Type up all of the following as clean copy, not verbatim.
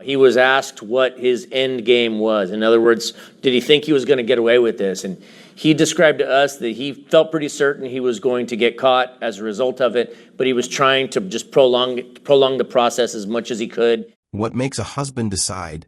He was asked what his end game was. In other words, did he think he was going to get away with this? And he described to us that he felt pretty certain he was going to get caught as a result of it, but he was trying to just prolong the process as much as he could. What makes a husband decide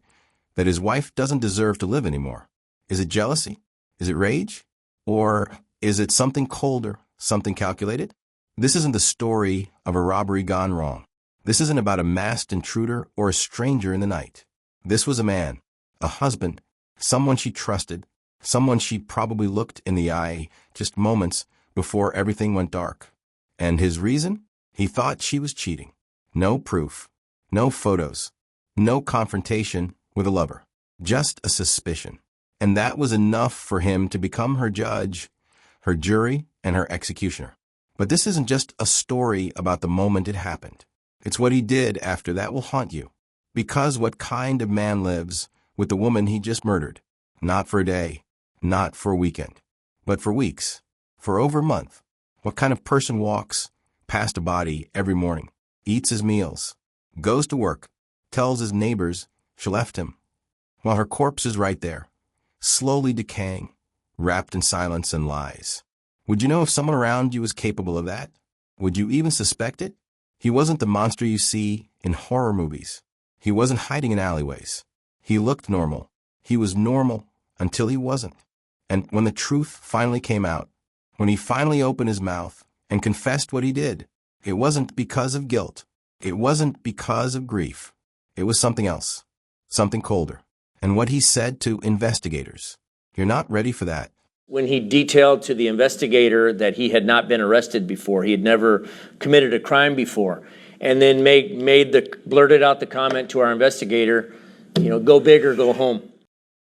that his wife doesn't deserve to live anymore? Is it jealousy? Is it rage? Or is it something colder, something calculated? This isn't the story of a robbery gone wrong. This isn't about a masked intruder or a stranger in the night. This was a man, a husband, someone she trusted, someone she probably looked in the eye just moments before everything went dark. And his reason? He thought she was cheating. No proof, no photos, no confrontation with a lover, just a suspicion. And that was enough for him to become her judge, her jury, and her executioner. But this isn't just a story about the moment it happened. It's what he did after that will haunt you. Because what kind of man lives with the woman he just murdered? Not for a day, not for a weekend, but for weeks, for over a month. What kind of person walks past a body every morning, eats his meals, goes to work, tells his neighbors she left him, while her corpse is right there, slowly decaying, wrapped in silence and lies? Would you know if someone around you was capable of that? Would you even suspect it? He wasn't the monster you see in horror movies. He wasn't hiding in alleyways. He looked normal. He was normal until he wasn't. And when the truth finally came out, when he finally opened his mouth and confessed what he did, it wasn't because of guilt. It wasn't because of grief. It was something else, something colder. And what he said to investigators, "You're not ready for that." When he detailed to the investigator that he had not been arrested before, he had never committed a crime before, and then blurted out the comment to our investigator, go big or go home.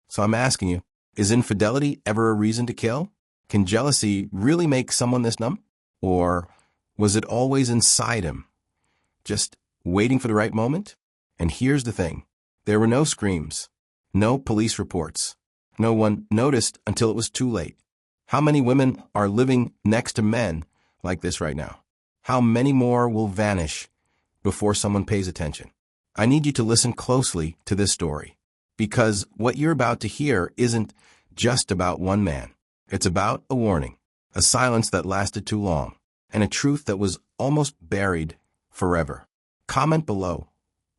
So I'm asking you, is infidelity ever a reason to kill? Can jealousy really make someone this numb? Or was it always inside him, just waiting for the right moment? And here's the thing. There were no screams, no police reports. No one noticed until it was too late. How many women are living next to men like this right now? How many more will vanish before someone pays attention? I need you to listen closely to this story, because what you're about to hear isn't just about one man. It's about a warning, a silence that lasted too long, and a truth that was almost buried forever. Comment below.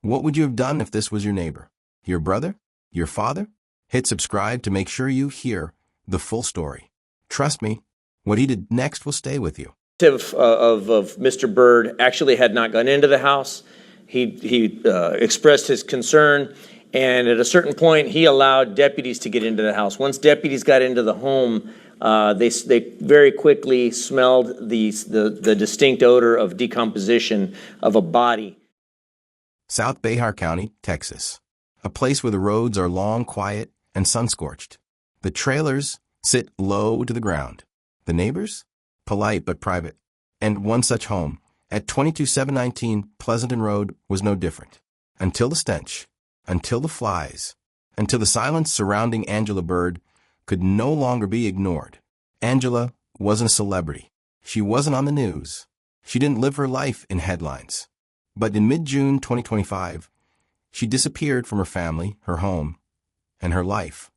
What would you have done if this was your neighbor, your brother, your father? Hit subscribe to make sure you hear the full story. Trust me, what he did next will stay with you. Of Mr. Byrd actually had not gone into the house. He expressed his concern, and at a certain point, he allowed deputies to get into the house. Once deputies got into the home, they very quickly smelled the distinct odor of decomposition of a body. South Behar County, Texas, a place where the roads are long, quiet, and sun-scorched. The trailers sit low to the ground. The neighbors? Polite but private. And one such home, at 22719 Pleasanton Road, was no different. Until the stench, until the flies, until the silence surrounding Angela Byrd could no longer be ignored. Angela wasn't a celebrity. She wasn't on the news. She didn't live her life in headlines. But in mid-June 2025, she disappeared from her family, her home, and her life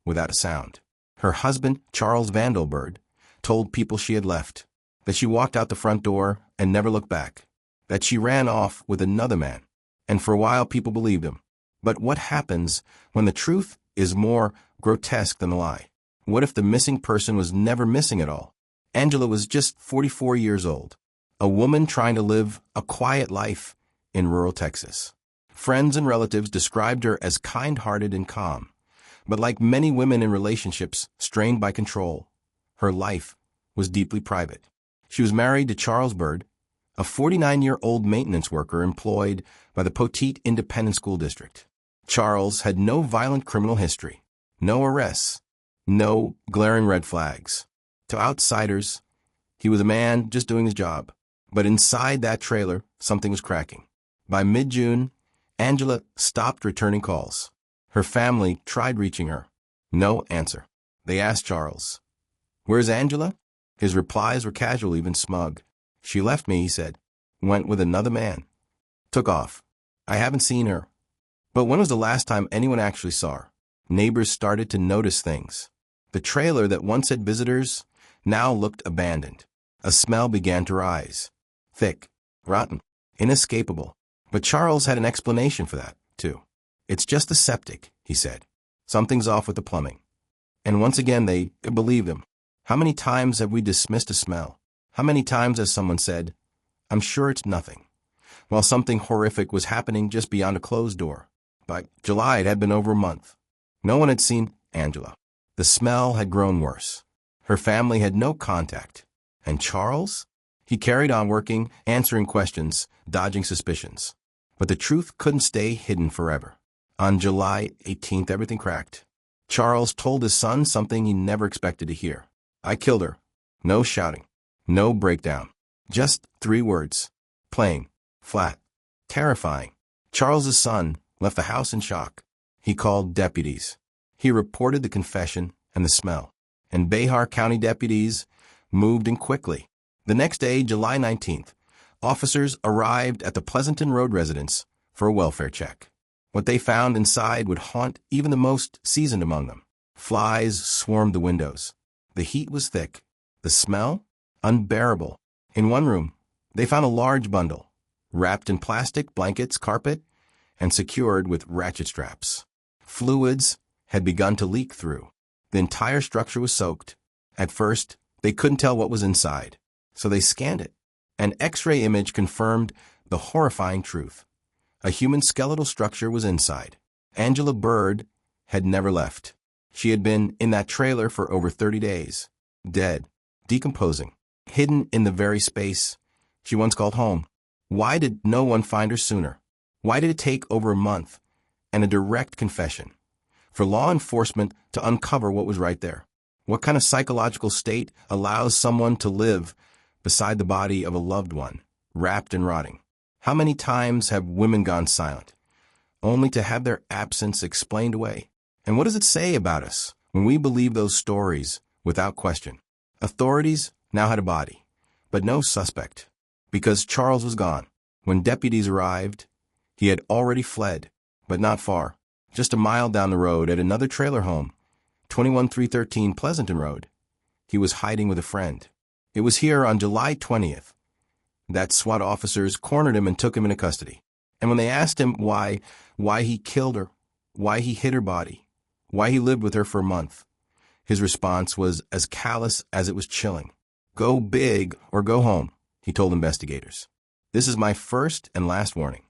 without a sound. Her husband, Charles Byrd, told people she had left, that she walked out the front door and never looked back, that she ran off with another man, and for a while people believed him. But what happens when the truth is more grotesque than the lie? What if the missing person was never missing at all? Angela was just 44 years old, a woman trying to live a quiet life in rural Texas. Friends and relatives described her as kind-hearted and calm. But like many women in relationships strained by control, her life was deeply private. She was married to Charles Byrd, a 49-year-old maintenance worker employed by the Poteet Independent School District. Charles had no violent criminal history, no arrests, no glaring red flags. To outsiders, he was a man just doing his job. But inside that trailer, something was cracking. By mid-June, Angela stopped returning calls. Her family tried reaching her. No answer. They asked Charles, "Where's Angela?" His replies were casual, even smug. "She left me," he said. "Went with another man. Took off. I haven't seen her. But when was the last time anyone actually saw her? Neighbors started to notice things. The trailer that once had visitors now looked abandoned. A smell began to rise. Thick, rotten, inescapable. But Charles had an explanation for that, too. "It's just the septic," he said. "Something's off with the plumbing." And once again they believed him. How many times have we dismissed a smell? How many times has someone said, "I'm sure it's nothing," while something horrific was happening just beyond a closed door? By July, it had been over a month. No one had seen Angela. The smell had grown worse. Her family had no contact. And Charles? He carried on working, answering questions, dodging suspicions. But the truth couldn't stay hidden forever. On July 18th, everything cracked. Charles told his son something he never expected to hear. "I killed her." No shouting. No breakdown. Just 3 words. Plain. Flat. Terrifying. Charles's son left the house in shock. He called deputies. He reported the confession and the smell. And Behar County deputies moved in quickly. The next day, July 19th, officers arrived at the Pleasanton Road residence for a welfare check. What they found inside would haunt even the most seasoned among them. Flies swarmed the windows. The heat was thick. The smell? Unbearable. In one room, they found a large bundle, wrapped in plastic, blankets, carpet, and secured with ratchet straps. Fluids had begun to leak through. The entire structure was soaked. At first, they couldn't tell what was inside, so they scanned it. An X-ray image confirmed the horrifying truth. A human skeletal structure was inside. Angela Byrd had never left. She had been in that trailer for over 30 days, dead, decomposing, hidden in the very space she once called home. Why did no one find her sooner? Why did it take over a month and a direct confession for law enforcement to uncover what was right there? What kind of psychological state allows someone to live beside the body of a loved one, wrapped and rotting? How many times have women gone silent, only to have their absence explained away? And what does it say about us when we believe those stories without question? Authorities now had a body, but no suspect, because Charles was gone. When deputies arrived, he had already fled, but not far. Just a mile down the road at another trailer home, 21313 Pleasanton Road, he was hiding with a friend. It was here on July 20th that SWAT officers cornered him and took him into custody. And when they asked him why he killed her, why he hid her body, why he lived with her for a month, his response was as callous as it was chilling. "Go big or go home," he told investigators. "This is my first and last warning."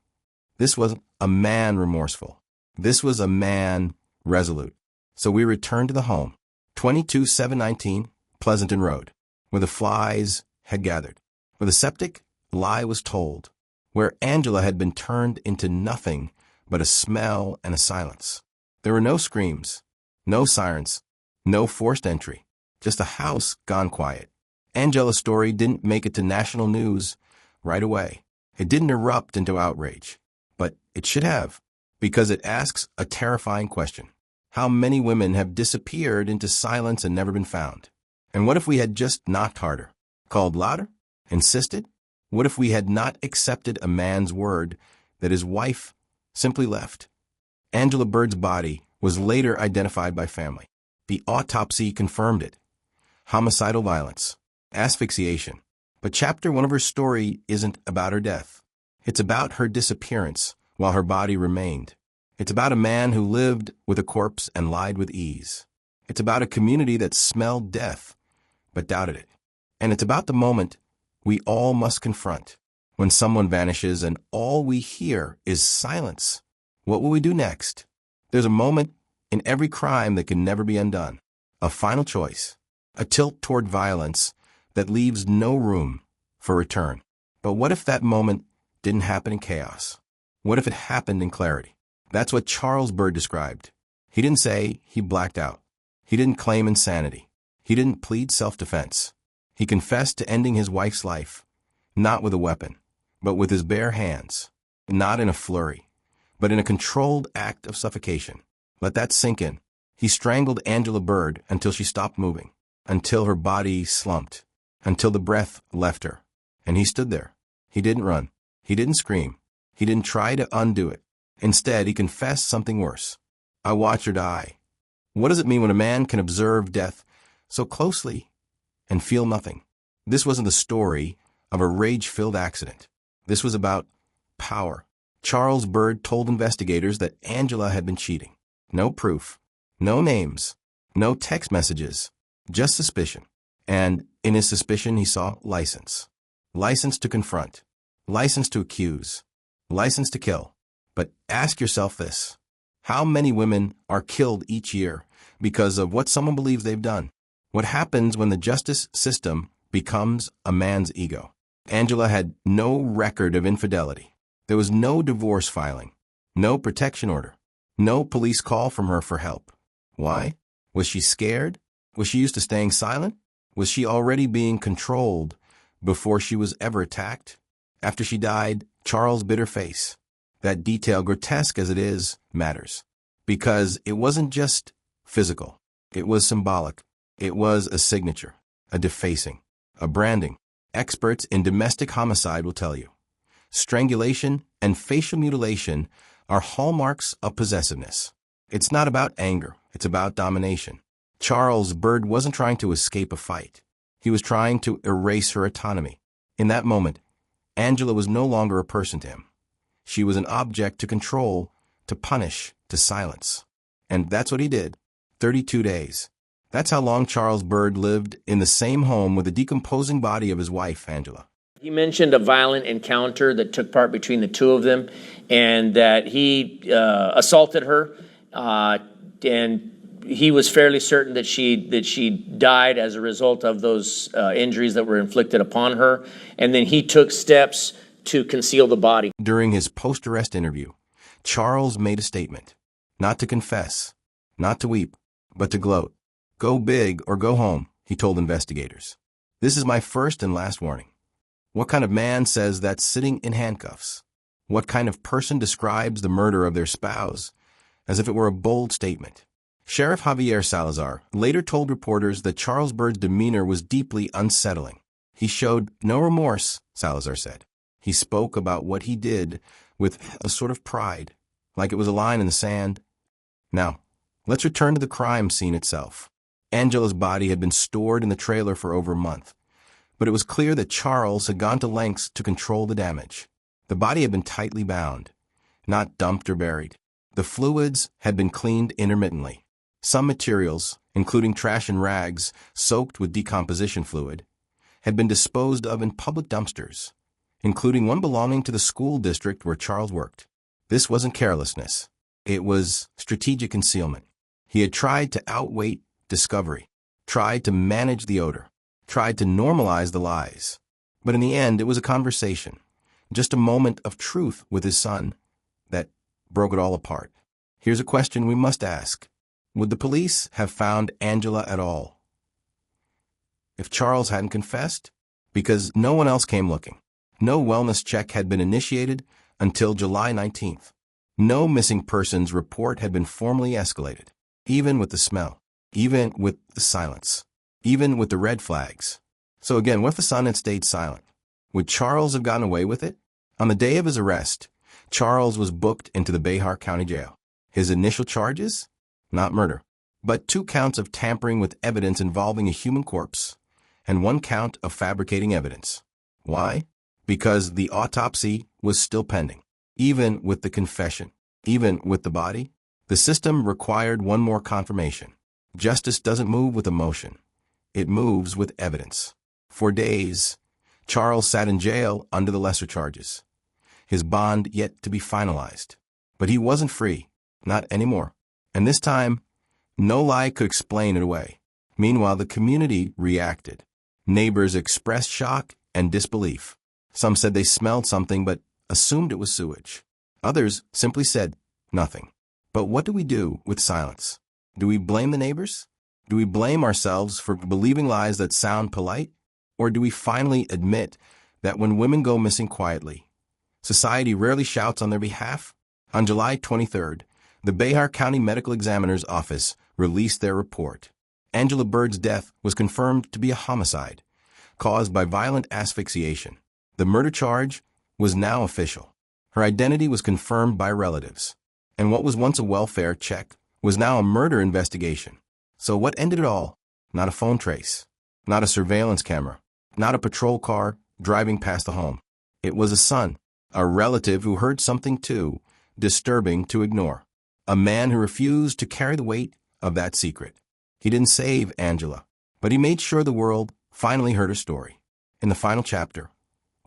This was a man remorseful. This was a man resolute. So we returned to the home, 22719 Pleasanton Road, where the flies had gathered, where the septic lie was told, where Angela had been turned into nothing but a smell and a silence. There were no screams, no sirens, no forced entry, just a house gone quiet. Angela's story didn't make it to national news right away. It didn't erupt into outrage, but it should have, because it asks a terrifying question. How many women have disappeared into silence and never been found? And what if we had just knocked harder, called louder, insisted? What if we had not accepted a man's word that his wife simply left? Angela Byrd's body was later identified by family. The autopsy confirmed it. Homicidal violence, asphyxiation. But chapter 1 of her story isn't about her death. It's about her disappearance while her body remained. It's about a man who lived with a corpse and lied with ease. It's about a community that smelled death but doubted it. And it's about the moment we all must confront, when someone vanishes and all we hear is silence. What will we do next? There's a moment in every crime that can never be undone. A final choice, a tilt toward violence that leaves no room for return. But what if that moment didn't happen in chaos? What if it happened in clarity? That's what Charles Byrd described. He didn't say he blacked out. He didn't claim insanity. He didn't plead self-defense. He confessed to ending his wife's life, not with a weapon, but with his bare hands, not in a flurry, but in a controlled act of suffocation. Let that sink in. He strangled Angela Byrd until she stopped moving, until her body slumped, until the breath left her. And he stood there. He didn't run. He didn't scream. He didn't try to undo it. Instead, he confessed something worse. I watched her die. What does it mean when a man can observe death so closely and feel nothing? This wasn't the story of a rage-filled accident. This was about power. Charles Byrd told investigators that Angela had been cheating. No proof, no names, no text messages, just suspicion. And in his suspicion, he saw license. License to confront, license to accuse, license to kill. But ask yourself this: how many women are killed each year because of what someone believes they've done? What happens when the justice system becomes a man's ego? Angela had no record of infidelity. There was no divorce filing, no protection order, no police call from her for help. Why? Was she scared? Was she used to staying silent? Was she already being controlled before she was ever attacked? After she died, Charles bit her face. That detail, grotesque as it is, matters. Because it wasn't just physical. It was symbolic. It was a signature, a defacing, a branding. Experts in domestic homicide will tell you. Strangulation and facial mutilation are hallmarks of possessiveness. It's not about anger. It's about domination. Charles Byrd wasn't trying to escape a fight. He was trying to erase her autonomy. In that moment, Angela was no longer a person to him. She was an object to control, to punish, to silence. And that's what he did. 32 days. That's how long Charles Byrd lived in the same home with the decomposing body of his wife, Angela. He mentioned a violent encounter that took part between the two of them, and that he assaulted her, and he was fairly certain that she died as a result of those injuries that were inflicted upon her, and then he took steps to conceal the body. During his post-arrest interview, Charles made a statement: not to confess, not to weep, but to gloat. Go big or go home, he told investigators. This is my first and last warning. What kind of man says that sitting in handcuffs? What kind of person describes the murder of their spouse as if it were a bold statement? Sheriff Javier Salazar later told reporters that Charles Byrd's demeanor was deeply unsettling. He showed no remorse, Salazar said. He spoke about what he did with a sort of pride, like it was a line in the sand. Now, let's return to the crime scene itself. Angela's body had been stored in the trailer for over a month, but it was clear that Charles had gone to lengths to control the damage. The body had been tightly bound, not dumped or buried. The fluids had been cleaned intermittently. Some materials, including trash and rags soaked with decomposition fluid, had been disposed of in public dumpsters, including one belonging to the school district where Charles worked. This wasn't carelessness. It was strategic concealment. He had tried to outweigh discovery, tried to manage the odor, tried to normalize the lies. But in the end, it was a conversation, just a moment of truth with his son that broke it all apart. Here's a question we must ask. Would the police have found Angela at all if Charles hadn't confessed? Because no one else came looking. No wellness check had been initiated until July 19th. No missing persons report had been formally escalated, even with the smell, even with the silence, even with the red flags. So again, what if the son had stayed silent? Would Charles have gotten away with it? On the day of his arrest, Charles was booked into the Bexar County Jail. His initial charges? Not murder, but 2 counts of tampering with evidence involving a human corpse, and 1 count of fabricating evidence. Why? Because the autopsy was still pending. Even with the confession, even with the body, the system required one more confirmation. Justice doesn't move with emotion. It moves with evidence. For days, Charles sat in jail under the lesser charges, his bond yet to be finalized. But he wasn't free, not anymore. And this time, no lie could explain it away. Meanwhile, the community reacted. Neighbors expressed shock and disbelief. Some said they smelled something but assumed it was sewage. Others simply said nothing. But what do we do with silence? Do we blame the neighbors? Do we blame ourselves for believing lies that sound polite? Or do we finally admit that when women go missing quietly, society rarely shouts on their behalf? On July 23rd, the Bexar County Medical Examiner's Office released their report. Angela Byrd's death was confirmed to be a homicide caused by violent asphyxiation. The murder charge was now official. Her identity was confirmed by relatives. And what was once a welfare check was now a murder investigation. So what ended it all? Not a phone trace, not a surveillance camera, not a patrol car driving past the home. It was a son, a relative who heard something too disturbing to ignore. A man who refused to carry the weight of that secret. He didn't save Angela, but he made sure the world finally heard her story. In the final chapter,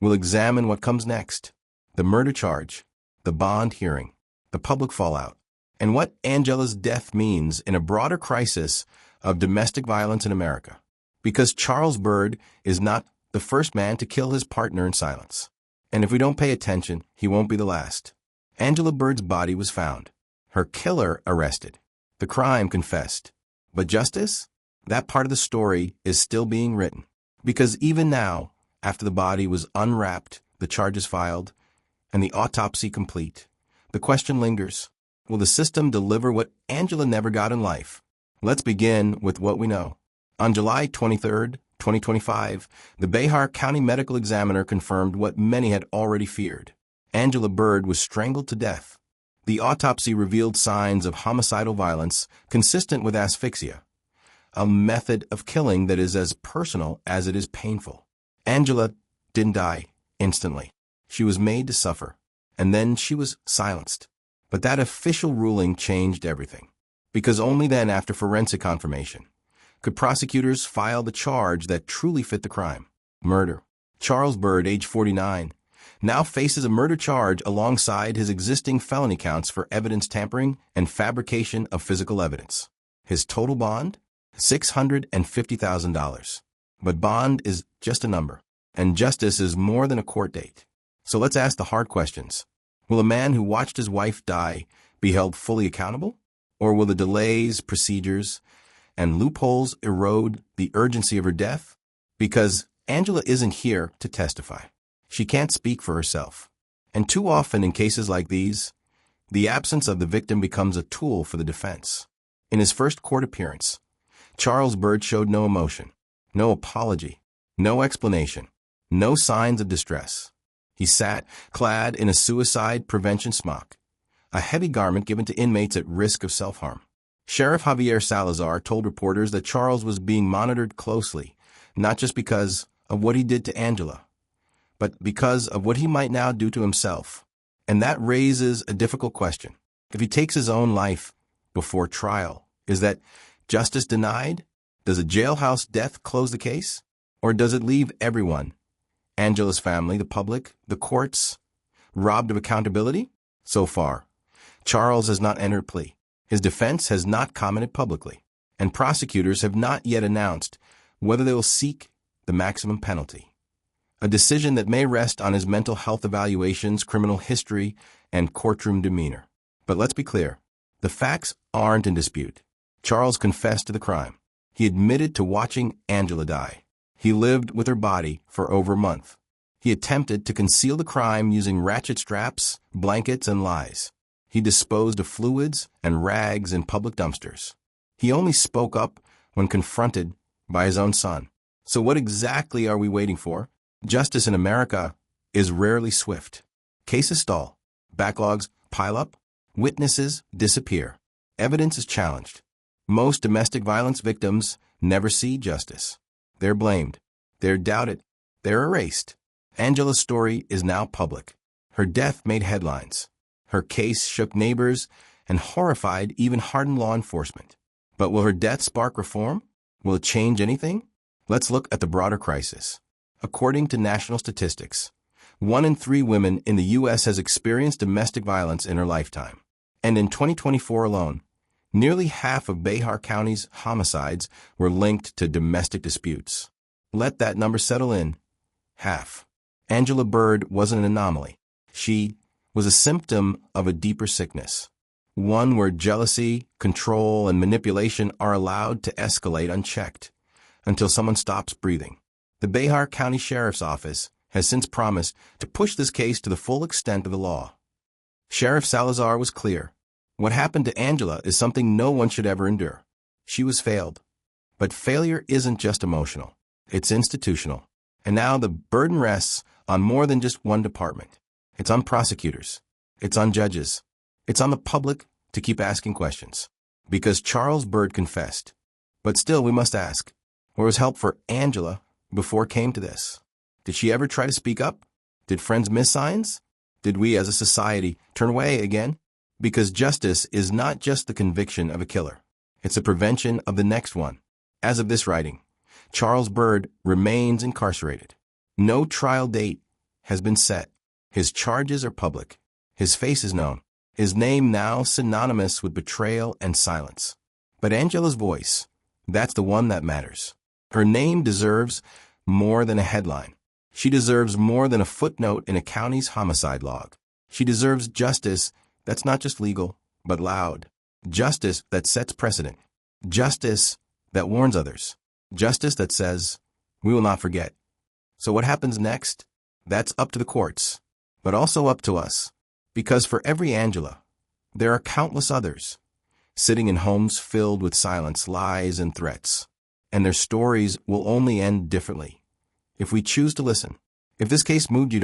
we'll examine what comes next. The murder charge, the bond hearing, the public fallout, and what Angela's death means in a broader crisis of domestic violence in America. Because Charles Byrd is not the first man to kill his partner in silence. And if we don't pay attention, he won't be the last. Angela Byrd's body was found. Her killer arrested. The crime confessed. But justice? That part of the story is still being written. Because even now, after the body was unwrapped, the charges filed, and the autopsy complete, the question lingers. Will the system deliver what Angela never got in life? Let's begin with what we know. On July 23, 2025, the Bihar County Medical Examiner confirmed what many had already feared. Angela Byrd was strangled to death. The autopsy revealed signs of homicidal violence consistent with asphyxia, a method of killing that is as personal as it is painful. Angela didn't die instantly. She was made to suffer, and then she was silenced. But that official ruling changed everything, because only then, after forensic confirmation, could prosecutors file the charge that truly fit the crime: murder. Charles Byrd, age 49, now faces a murder charge alongside his existing felony counts for evidence tampering and fabrication of physical evidence. His total bond? $650,000. But bond is just a number, and justice is more than a court date. So let's ask the hard questions. Will a man who watched his wife die be held fully accountable? Or will the delays, procedures, and loopholes erode the urgency of her death? Because Angela isn't here to testify. She can't speak for herself. And too often in cases like these, the absence of the victim becomes a tool for the defense. In his first court appearance, Charles Byrd showed no emotion, no apology, no explanation, no signs of distress. He sat, clad in a suicide prevention smock, a heavy garment given to inmates at risk of self-harm. Sheriff Javier Salazar told reporters that Charles was being monitored closely, not just because of what he did to Angela, but because of what he might now do to himself. And that raises a difficult question. If he takes his own life before trial, is that justice denied? Does a jailhouse death close the case? Or does it leave everyone, Angela's family, the public, the courts, robbed of accountability? So far, Charles has not entered a plea. His defense has not commented publicly, and prosecutors have not yet announced whether they will seek the maximum penalty. A decision that may rest on his mental health evaluations, criminal history, and courtroom demeanor. But let's be clear, the facts aren't in dispute. Charles confessed to the crime. He admitted to watching Angela die. He lived with her body for over a month. He attempted to conceal the crime using ratchet straps, blankets, and lies. He disposed of fluids and rags in public dumpsters. He only spoke up when confronted by his own son. So what exactly are we waiting for? Justice in America is rarely swift. Cases stall. Backlogs pile up. Witnesses disappear. Evidence is challenged. Most domestic violence victims never see justice. They're blamed. They're doubted. They're erased. Angela's story is now public. Her death made headlines. Her case shook neighbors and horrified even hardened law enforcement. But will her death spark reform? Will it change anything? Let's look at the broader crisis. According to national statistics, 1 in 3 women in the U.S. has experienced domestic violence in her lifetime. And in 2024 alone, nearly half of Bihar County's homicides were linked to domestic disputes. Let that number settle in. Half. Angela Byrd wasn't an anomaly. She was a symptom of a deeper sickness, one where jealousy, control, and manipulation are allowed to escalate unchecked until someone stops breathing. The Bihar County Sheriff's Office has since promised to push this case to the full extent of the law. Sheriff Salazar was clear. What happened to Angela is something no one should ever endure. She was failed. But failure isn't just emotional. It's institutional. And now the burden rests on more than just one department. It's on prosecutors. It's on judges. It's on the public to keep asking questions. Because Charles Byrd confessed. But still, we must ask, where was help for Angela before it came to this? Did she ever try to speak up? Did friends miss signs? Did we as a society turn away again? Because justice is not just the conviction of a killer. It's a prevention of the next one. As of this writing, Charles Byrd remains incarcerated. No trial date has been set. His charges are public. His face is known. His name now synonymous with betrayal and silence. But Angela's voice, that's the one that matters. Her name deserves more than a headline. She deserves more than a footnote in a county's homicide log. She deserves justice that's not just legal, but loud. Justice that sets precedent. Justice that warns others. Justice that says, we will not forget. So what happens next? That's up to the courts, but also up to us. Because for every Angela, there are countless others, sitting in homes filled with silence, lies, and threats. And their stories will only end differently if we choose to listen. If this case moved you